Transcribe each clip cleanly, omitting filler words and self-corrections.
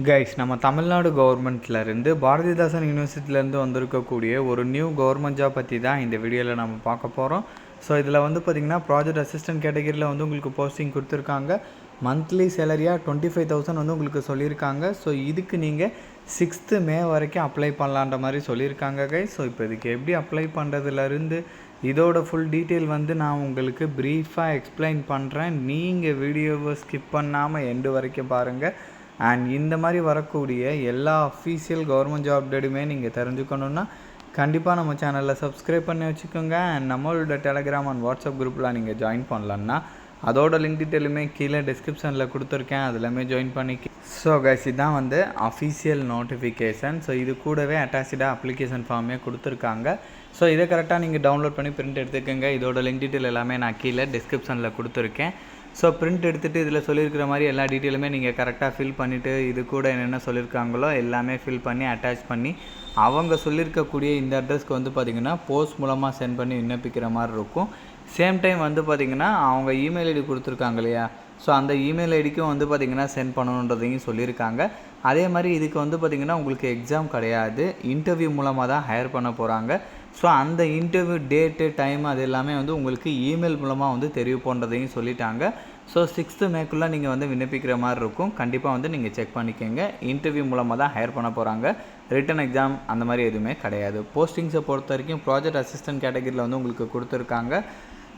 Guys, நம்ம தமிழ்நாடு கவர்மெண்ட்லேருந்து பாரதிதாசன் யூனிவர்சிட்டிலேருந்து வந்திருக்கக்கூடிய ஒரு நியூ கவர்மெண்ட் ஜாப் பற்றி தான் இந்த வீடியோவில் நம்ம பார்க்க போகிறோம். ஸோ இதில் வந்து பார்த்திங்கன்னா ப்ராஜெக்ட் அசிஸ்டன்ட் கேட்டகரியில் வந்து உங்களுக்கு போஸ்டிங் கொடுத்துருக்காங்க. மந்த்லி சேலரியாக 25,000 வந்து உங்களுக்கு சொல்லியிருக்காங்க. ஸோ இதுக்கு நீங்கள் 6th May வரைக்கும் அப்ளை பண்ணலான்ற மாதிரி சொல்லியிருக்காங்க கைஸ். ஸோ இப்போ இதுக்கு எப்படி அப்ளை பண்ணுறதுலேருந்து இதோட ஃபுல் டீட்டெயில் வந்து நான் உங்களுக்கு ப்ரீஃபாக எக்ஸ்பிளைன் பண்ணுறேன். நீங்கள் வீடியோவை ஸ்கிப் பண்ணாமல் எண்டு வரைக்கும் பாருங்கள். அண்ட் இந்த மாதிரி வரக்கூடிய எல்லா அஃபீஷியல் கவர்மெண்ட் ஜாப் அப்டேட்டுமே நீங்கள் தெரிஞ்சுக்கணுன்னா கண்டிப்பாக நம்ம சேனலில் சப்ஸ்கிரைப் பண்ணி வச்சுக்கோங்க. அண்ட் நம்மளோட டெலகிராம் அண்ட் வாட்ஸ்அப் குரூப்பில் நீங்கள் ஜாயின் பண்ணலன்னா அதோட லிங்க் டீட்டெயிலுமே கீழே டிஸ்கிரிப்ஷனில் கொடுத்துருக்கேன், அதுலேயுமே ஜாயின் பண்ணிக்க. ஸோ கைஸ், இதுதான் வந்து அஃபீஷியல் நோட்டிஃபிகேஷன். ஸோ இது கூடவே அட்டாச்சாக அப்ளிகேஷன் ஃபார்மே கொடுத்துருக்காங்க. ஸோ இதை கரெக்டாக நீங்கள் டவுன்லோட் பண்ணி பிரிண்ட் எடுத்துக்கோங்க. இதோட லிங்க் டீட்டெயில் எல்லாமே நான் கீழே டிஸ்கிரிப்ஷனில் கொடுத்துருக்கேன். ஸோ பிரிண்ட் எடுத்துகிட்டு இதில் சொல்லியிருக்கிற மாதிரி எல்லா டீட்டெயிலுமே நீங்கள் கரெக்டாக ஃபில் பண்ணிவிட்டு இது கூட என்னென்ன சொல்லியிருக்காங்களோ எல்லாமே ஃபில் பண்ணி அட்டாச் பண்ணி அவங்க சொல்லியிருக்கக்கூடிய இந்த அட்ரஸ்க்கு வந்து பார்த்திங்கன்னா போஸ்ட் மூலமாக சென்ட் பண்ணி விண்ணப்பிக்கிற மாதிரி இருக்கும். சேம் டைம் வந்து பார்த்திங்கன்னா அவங்க இமெயில் ஐடி கொடுத்துருக்காங்க இல்லையா, ஸோ அந்த இமெயில் ஐடிக்கும் வந்து பார்த்திங்கன்னா சென்ட் பண்ணணுன்றதையும் சொல்லியிருக்காங்க. அதே மாதிரி இதுக்கு வந்து பார்த்திங்கன்னா உங்களுக்கு எக்ஸாம் கிடையாது, இன்டர்வியூ மூலமாக தான் ஹையர் பண்ண போகிறாங்க. ஸோ அந்த இன்டர்வியூ டேட்டு டைம் அது எல்லாமே வந்து உங்களுக்கு இமெயில் மூலமாக வந்து தெரிவிப்போன்றதையும் சொல்லிட்டாங்க. ஸோ 6th Mayக்குள்ளே நீங்கள் வந்து விண்ணப்பிக்கிற மாதிரி இருக்கும். கண்டிப்பாக வந்து நீங்கள் செக் பண்ணிக்கோங்க. இன்டர்வியூ மூலமாக தான் ஹையர் பண்ண போகிறாங்க, ரிட்டன் எக்ஸாம் அந்த மாதிரி எதுவுமே கிடையாது. போஸ்டிங்ஸை பொறுத்த வரைக்கும் ப்ராஜெக்ட் அசிஸ்டன்ட் கேட்டகரியில் வந்து உங்களுக்கு கொடுத்துருக்காங்க.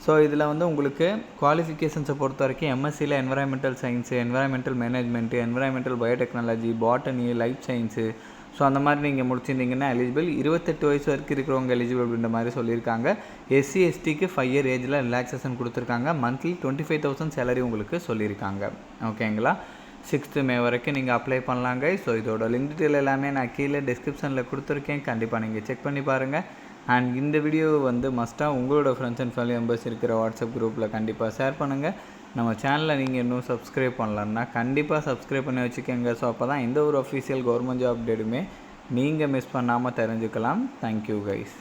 ஸோ இதில் வந்து உங்களுக்கு குவாலிஃபிகேஷன்ஸை பொறுத்த வரைக்கும் எம்எஸ்சியில் environmental science, environmental management, environmental biotechnology, botany, life science, so அந்த மாதிரி நீங்கள் முடிச்சிருந்தீங்கன்னா எலிஜிபிள். 28 வயசு வரைக்கும் இருக்கிறவங்க எலிஜிபிள் அப்படின்ற மாதிரி சொல்லியிருக்காங்க. SC STக்கு 5 year ஏஜில் ரிலாக்ஸேஷன் கொடுத்துருக்காங்க. மந்த்லி 25,000 சேலரி உங்களுக்கு சொல்லியிருக்காங்க. ஓகேங்களா? 6th May வரைக்கும் நீங்கள் அப்ளை பண்ணலாங்க. ஸோ இதோட லிங்க் டீட்டெயில் எல்லாமே நான் கீழே டிஸ்கிரிப்ஷனில் கொடுத்துருக்கேன், கண்டிப்பாக நீங்கள் செக் பண்ணி பாருங்கள். அண்ட் இந்த வீடியோ வந்து மஸ்ட்டாக உங்களோட ஃப்ரெண்ட்ஸ் அண்ட் ஃபேமிலி மெம்பர்ஸ் இருக்கிற வாட்ஸ்அப் குரூப்பில் கண்டிப்பாக ஷேர் பண்ணுங்கள். நம்ம சேனலை நீங்கள் இன்னும் சப்ஸ்கிரைப் பண்ணலன்னா கண்டிப்பாக சப்ஸ்கிரைப் பண்ணி வச்சுக்கோங்க. ஸோ அப்போ தான் எந்த ஒரு அஃபீஷியல் கவர்மெண்ட் ஜாப் அப்டேட்டுமே நீங்கள் மிஸ் பண்ணாமல் தெரிஞ்சுக்கலாம். Thank you guys.